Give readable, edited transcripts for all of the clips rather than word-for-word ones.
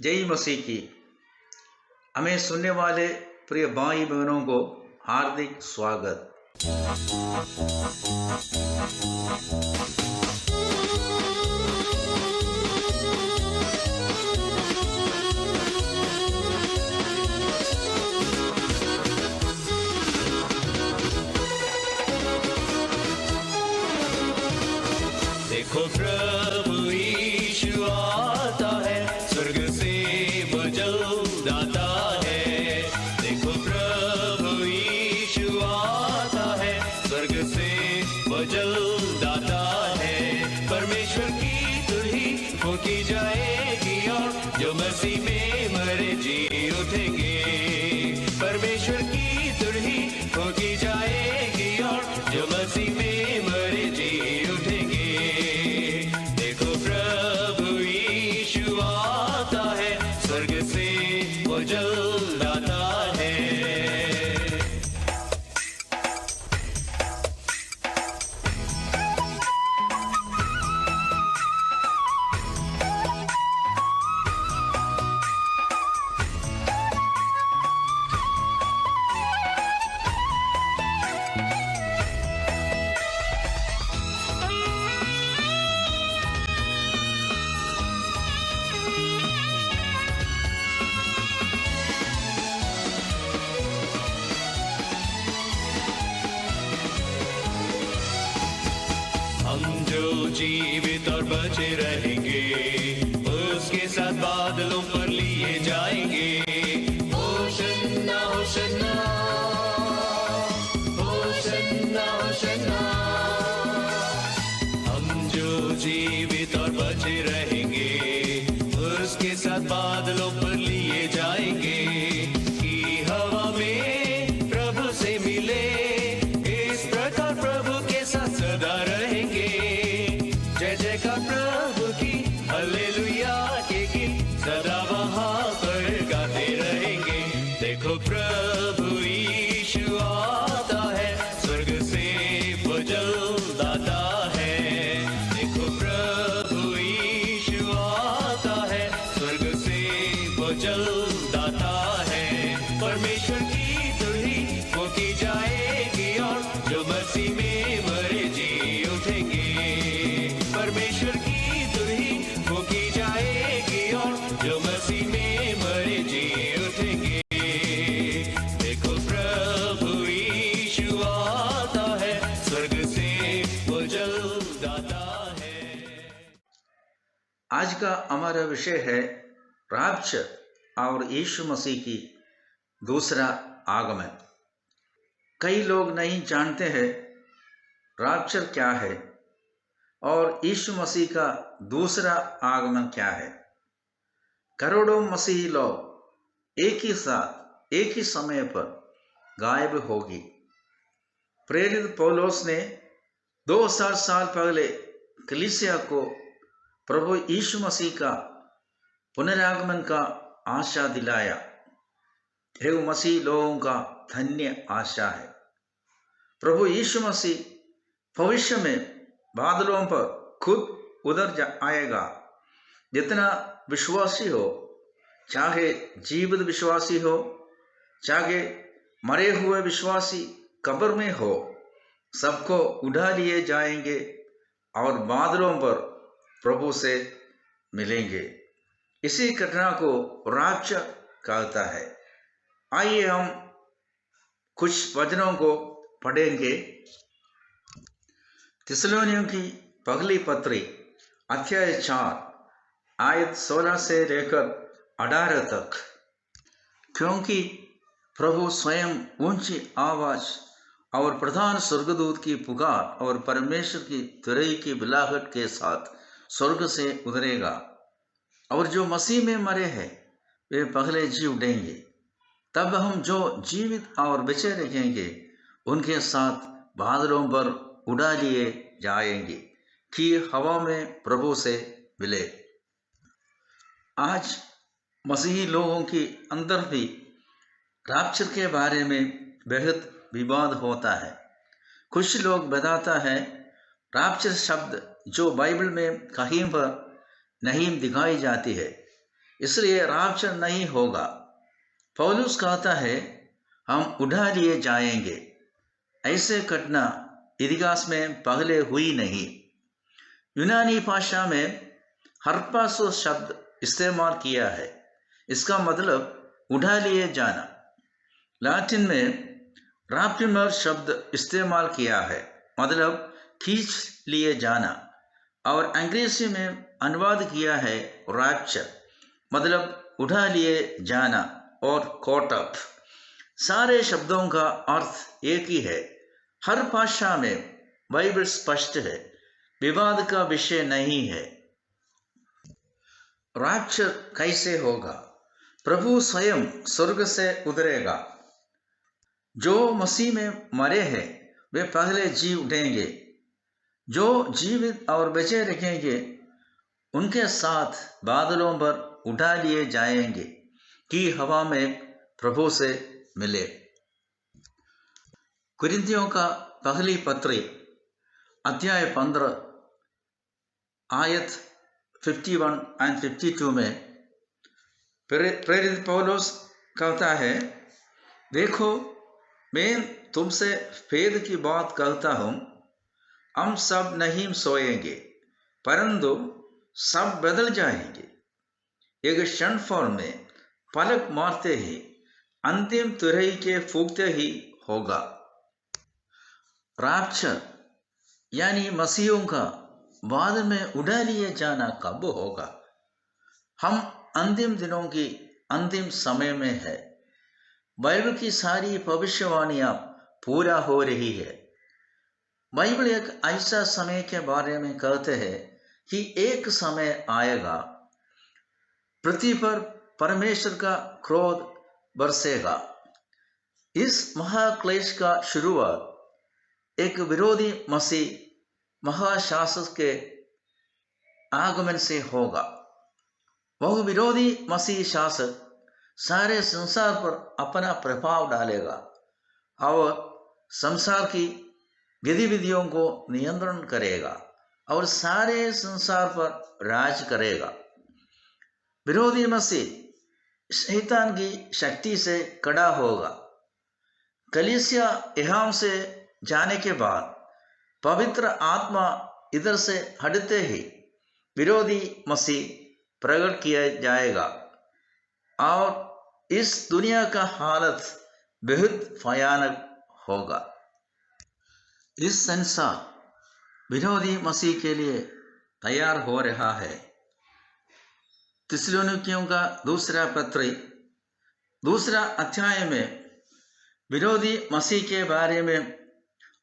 जय मसीह की। हमें सुनने वाले प्रिय भाई बहनों को हार्दिक स्वागत। देखो प्रभु यीशु आता है, स्वर्ग से वजल दाता है। देखो प्रभु यीशु आता है, स्वर्ग से वजल दाता है। परमेश्वर की तुही फूंकी जाएगी और जो मसीह में मरे जी उठेंगे। परमेश्वर की तुही फूंकी जाएगी और जो मसीह में मरे जी उठेंगे। देखो प्रभु यीशु आता है, स्वर्ग से वो जल आता है। हम जो जीवित और बचे रहेंगे, उसके साथ बादलों पर लिए जाएंगे। होशन्ना होशन्ना होशन्ना होशन्ना। हम जो जीवित और बचे रहेंगे, उसके साथ बादलों पर लिए जाएंगे। कि हवा में प्रभु से मिले, इस प्रकार प्रभु के साथ सदा रहेंगे। जय जय का प्रभु की हालेलुया के गीत सदा वहाँ पर गाते रहेंगे। देखो प्रभु यीशु आता है, स्वर्ग से वो जल आता है। देखो प्रभु यीशु आता है, स्वर्ग से वो जल आता है। परमेश्वर की तुही फूंकी जाएगी और जो मसीह में मरे जी उठेंगे। परमेश्वर की तुही फूंकी जाएगी और जो मसीह में मरे जी उठेंगे। देखो प्रभु यीशु आता है, स्वर्ग से वो जल आता है। आज का हमारा विषय है राप्चर और यीशु मसीह की दूसरा आगमन। कई लोग नहीं जानते हैं राप्चर क्या है और यीशु मसीह का दूसरा आगमन क्या है। करोड़ों मसीही लोग एक ही साथ एक ही समय पर गायब होगी। प्रेरित पौलुस ने 2000 साल पहले कलीसिया को प्रभु यीशु मसीह का पुनरागमन का आशा दिलाया। यह मसीह लोगों का धन्य आशा है। प्रभु यीशु मसीह भविष्य में बादलों पर खुद उतर आएगा। जितना विश्वासी हो, चाहे जीवित विश्वासी हो, चाहे मरे हुए विश्वासी कब्र में हो, सबको उठा लिए जाएंगे और बादलों पर प्रभु से मिलेंगे। इसी घटना को राप्चर कहता है। आइए हम कुछ वचनों को पढ़ेंगे। थिस्सलुनीकियों की पहली पत्री अध्याय 4 आयत 16 से लेकर 18 तक। क्योंकि प्रभु स्वयं ऊंची आवाज और प्रधान स्वर्गदूत की पुकार और परमेश्वर की तुरही की बिलाहट के साथ स्वर्ग से उतरेगा और जो मसीह में मरे हैं वे पहले जी उठेंगे। तब हम जो जीवित और बचे रहेंगे उनके साथ बादलों पर उड़ा लिए जाएंगे कि हवा में प्रभु से मिले। आज मसीही लोगों के अंदर भी राप्चर के बारे में बेहद विवाद होता है। कुछ लोग बताता है राप्चर शब्द जो बाइबल में कहीं पर नहीं दिखाई जाती है, इसलिए रैप्चर नहीं होगा। पौलुस कहता है हम उठा लिए जाएंगे। ऐसे घटना इतिहास में पहले हुई नहीं। यूनानी भाषा में हर्पासो शब्द इस्तेमाल किया है। इसका मतलब उठा लिए जाना। लैटिन में रैप्टिमर शब्द इस्तेमाल किया है, मतलब खींच लिए जाना। और अंग्रेजी में अनुवाद किया है रैप्चर, मतलब उठा लिए जाना और कॉट अप। सारे शब्दों का अर्थ एक ही है। हर भाषा में बाइबल स्पष्ट है, विवाद का विषय नहीं है। रैप्चर कैसे होगा? प्रभु स्वयं स्वर्ग से उतरेगा। जो मसीह में मरे हैं वे पहले जी उठेंगे। जो जीवित और बचे रहेंगे उनके साथ बादलों पर उठा लिए जाएंगे कि हवा में प्रभु से मिले। कुरिन्थियों का पहली पत्री अध्याय 15 आयत 51 और 52 में प्रेरित पौलुस कहता है, देखो मैं तुमसे भेद की बात कहता हूँ, हम सब नहीं सोएंगे परंतु सब बदल जाएंगे। एक क्षण भर में पलक मारते ही अंतिम तुरही के फूंकते ही होगा। रैप्चर यानी मसीहों का बाद में उठा लिए जाना कब होगा? हम अंतिम दिनों की अंतिम समय में है। बाइबल की सारी भविष्यवाणियां पूरा हो रही है। बाइबल एक ऐसा समय के बारे में कहते हैं कि एक समय आएगा, पृथ्वी पर परमेश्वर का क्रोध बरसेगा। इस महाक्लेश का शुरुआत एक विरोधी मसीह महाशासक के आगमन से होगा। वह विरोधी मसीह शासक सारे संसार पर अपना प्रभाव डालेगा और संसार की गतिविधियों को नियंत्रण करेगा और सारे संसार पर राज करेगा। विरोधी मसीह शैतान की शक्ति से कड़ा होगा। कलीसिया यहाँ से जाने के बाद पवित्र आत्मा इधर से हटते ही विरोधी मसीह प्रकट किया जाएगा और इस दुनिया का हालत बहुत भयानक होगा। इस संसार विरोधी मसीह के लिए तैयार हो रहा है। थिस्सलुनीकियों का दूसरा पत्र 2 अध्याय में विरोधी मसीह के बारे में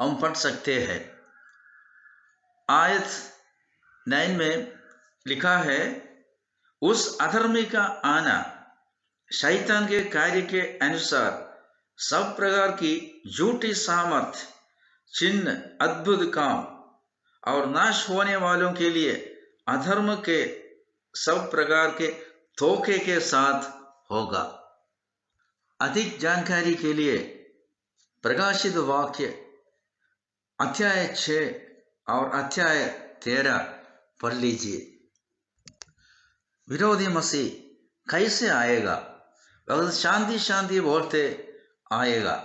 हम पढ़ सकते हैं। आयत 9 में लिखा है, उस अधर्मी का आना शैतान के कार्य के अनुसार सब प्रकार की झूठी सामर्थ, चिन्ह, अद्भुत काम और नाश होने वालों के लिए अधर्म के सब प्रकार के धोखे के साथ होगा। अधिक जानकारी के लिए प्रकाशित वाक्य अध्याय 6 और अध्याय 13 पढ़ लीजिए। विरोधी मसीह कैसे आएगा? वह शांति शांति बोलते आएगा।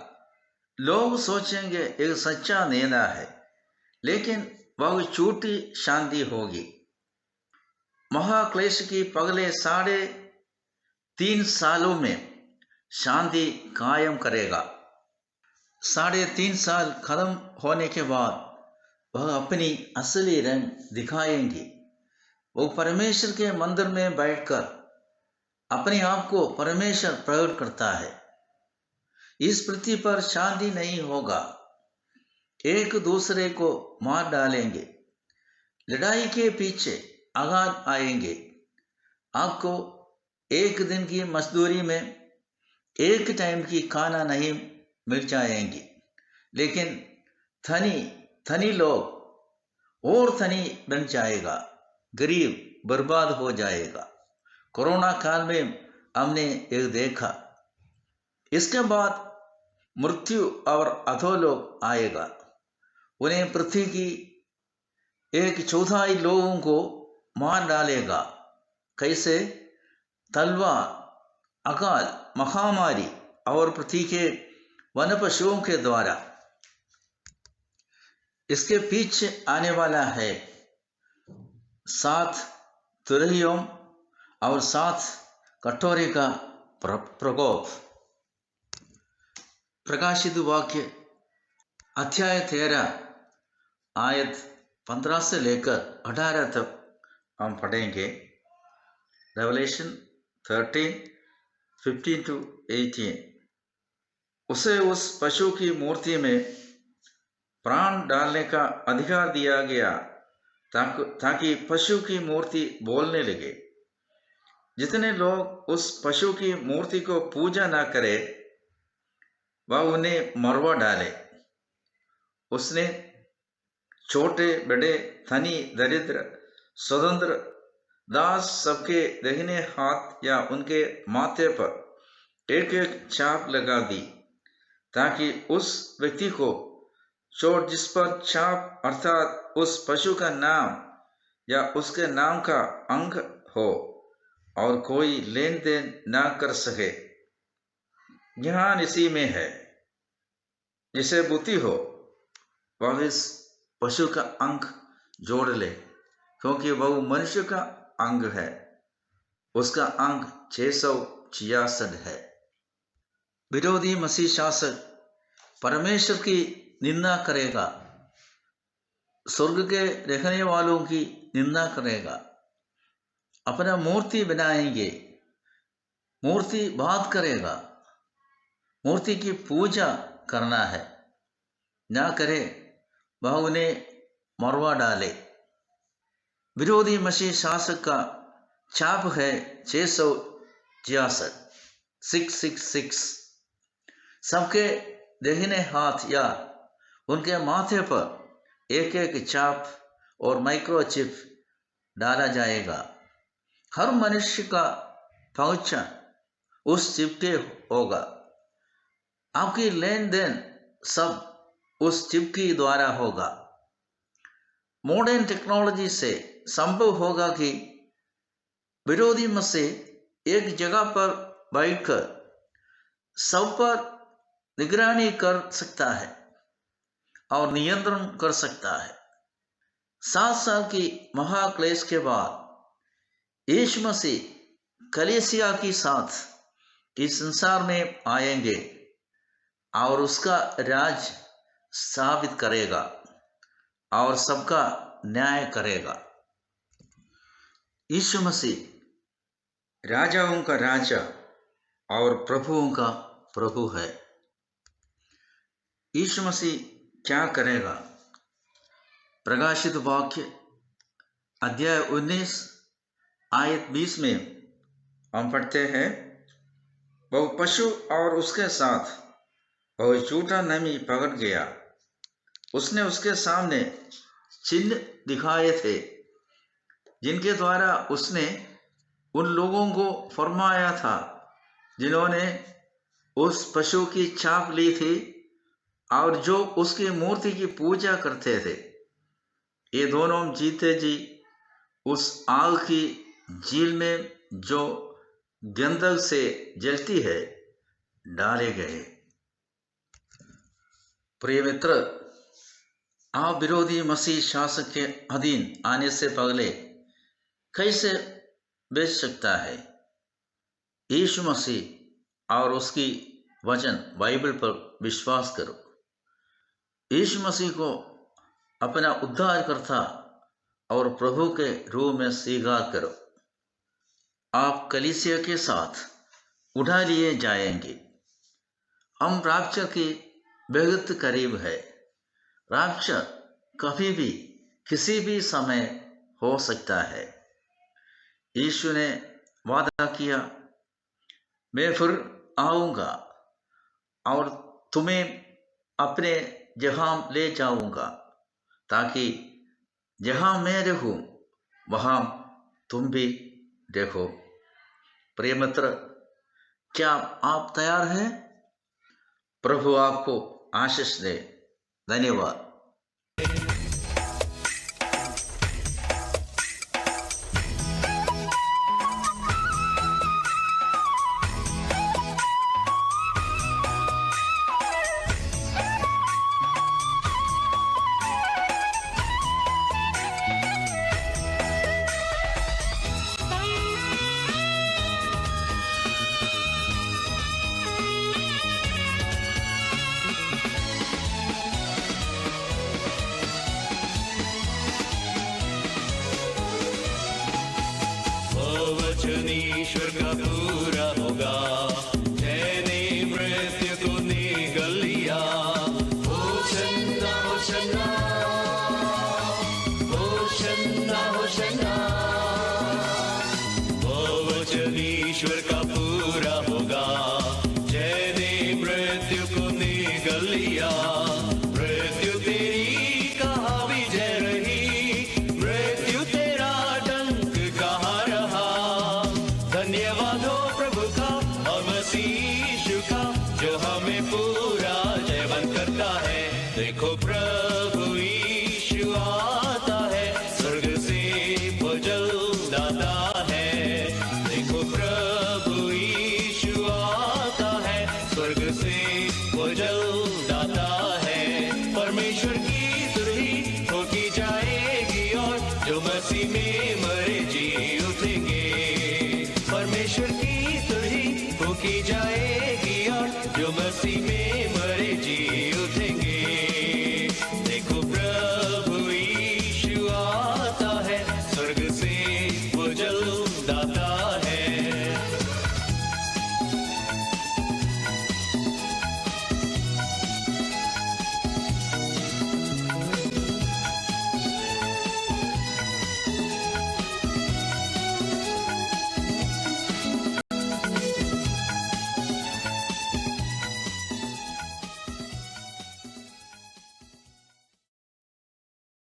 लोग सोचेंगे एक सच्चा नेता है, लेकिन वह झूठी शांति होगी। महाक्लेश की पहले 3.5 सालों में शांति कायम करेगा। 3.5 साल खत्म होने के बाद वह अपनी असली रंग दिखाएंगी। वो परमेश्वर के मंदिर में बैठकर अपने आप को परमेश्वर प्रकट करता है। इस पृथ्वी पर शांति नहीं होगा। एक दूसरे को मार डालेंगे। लड़ाई के पीछे आघात आएंगे। आपको एक दिन की मजदूरी में एक टाइम की खाना नहीं मिल जाएंगी, लेकिन धनी लोग और धनी बन जाएगा, गरीब बर्बाद हो जाएगा। कोरोना काल में हमने एक देखा। इसके बाद मृत्यु और अधोलोक आएगा। उन्हें पृथ्वी की 1/4 लोगों को मार डालेगा। कैसे? तलवार, अकाल, महामारी और पृथ्वी के वन पशुओं के द्वारा इसके पीछे आने वाला है। 7 तुरहियों और 7 कटोरे का प्रकोप। प्रकाशित वाक्य अध्याय 13 आयत 15 से लेकर 18 तक हम पढ़ेंगे। Revelation 13, 15 to 18। उसे उस पशु की मूर्ति में प्राण डालने का अधिकार दिया गया ताकि पशु की मूर्ति बोलने लगे। जितने लोग उस पशु की मूर्ति को पूजा न करे वह उन्हें मरवा डाले। उसने छोटे बड़े, धनी दरिद्र, स्वतंत्र, दास सबके दाहिने हाथ या उनके माथे पर एक एक छाप लगा दी, ताकि उस व्यक्ति को चोट जिस पर छाप अर्थात उस पशु का नाम या उसके नाम का अंक हो और कोई लेन देन ना कर सके। यहाँ इसी में है, जिसे बुद्धि हो वह इस पशु का अंक जोड़ ले, क्योंकि वह मनुष्य का अंग है। उसका अंक 666 है। विरोधी मसीह शासक परमेश्वर की निंदा करेगा, स्वर्ग के रहने वालों की निंदा करेगा, अपना मूर्ति बनाएंगे, मूर्ति बात करेगा, मूर्ति की पूजा करना है, ना करे वह उन्हें मरवा डाले। विरोधी मसीह शासक का छाप है 666, 666। सबके दाहिने हाथ या उनके माथे पर एक एक छाप और माइक्रोचिप डाला जाएगा। हर मनुष्य का पहुंचा उस चिप के होगा। आपकी लेन देन सब उस चिप के द्वारा होगा। मॉडर्न टेक्नोलॉजी से संभव होगा कि विरोधी मसीह एक जगह पर बैठकर सब पर निगरानी कर सकता है और नियंत्रण कर सकता है। 7 साल की महाक्लेश के बाद यीशु मसीह कलीसिया के साथ इस संसार में आएंगे और उसका राज स्थापित करेगा और सबका न्याय करेगा। यीशु मसीह राजाओं का राजा और प्रभुओं का प्रभु है। यीशु मसीह क्या करेगा? प्रकाशित वाक्य अध्याय 19 आयत 20 में हम पढ़ते हैं, वह पशु और उसके साथ वह झूठा नमी पकड़ गया। उसने उसके सामने चिन्ह दिखाए थे जिनके द्वारा उसने उन लोगों को फरमाया था जिन्होंने उस पशु की छाप ली थी और जो उसकी मूर्ति की पूजा करते थे। ये दोनों जीते जी उस आग की झील में जो गंधक से जलती है डाले गए। प्रिय मित्र, आप विरोधी मसीह शासक के अधीन आने से पहले कैसे बच सकता है? यीशु मसीह और उसकी वचन बाइबल पर विश्वास करो। यीशु मसीह को अपना उद्धारकर्ता और प्रभु के रूप में स्वीकार करो। आप कलीसिया के साथ उठा लिए जाएंगे। हम राप्चर की बेहद करीब है। राप्चर कभी भी किसी भी समय हो सकता है। यीशु ने वादा किया, मैं फिर आऊँगा और तुम्हें अपने जहाँ ले जाऊँगा, ताकि जहाँ मैं रहूँ वहाँ तुम भी देखो। प्रिय मित्र, क्या आप तैयार हैं? प्रभु आपको आशीष दे। धन्यवाद। ईश्वर का पूरा होगा। जय ने मृत्यु को निगल लिया। होशन्ना होशन्ना होशन्ना होशन्ना, वो वचन ईश्वर का पूरा होगा। जय ने मृत्यु को निगल लिया। मृत्यु तेरी कहाँ विजय रही, मृत्यु तेरा डंक कहाँ रहा। धन्यवाद हो प्रभु का और मसीह यीशु का, जो हमें पूरा जयवंत करता है। देखो प्रभु यीशु आता है, स्वर्ग से वो जल्द आता है। देखो प्रभु यीशु आता है, स्वर्ग से वो जल्द आता है। परमेश्वर की तुरही ठोकी जाएगी और जो मसीह में मरे जी उठेंगे। परमेश्वर की तुरही ठोकी जाएगी और जो मसीह में मरे जी उठेंगे। देखो प्रभु यीशु आता है, स्वर्ग से वो जल्द आता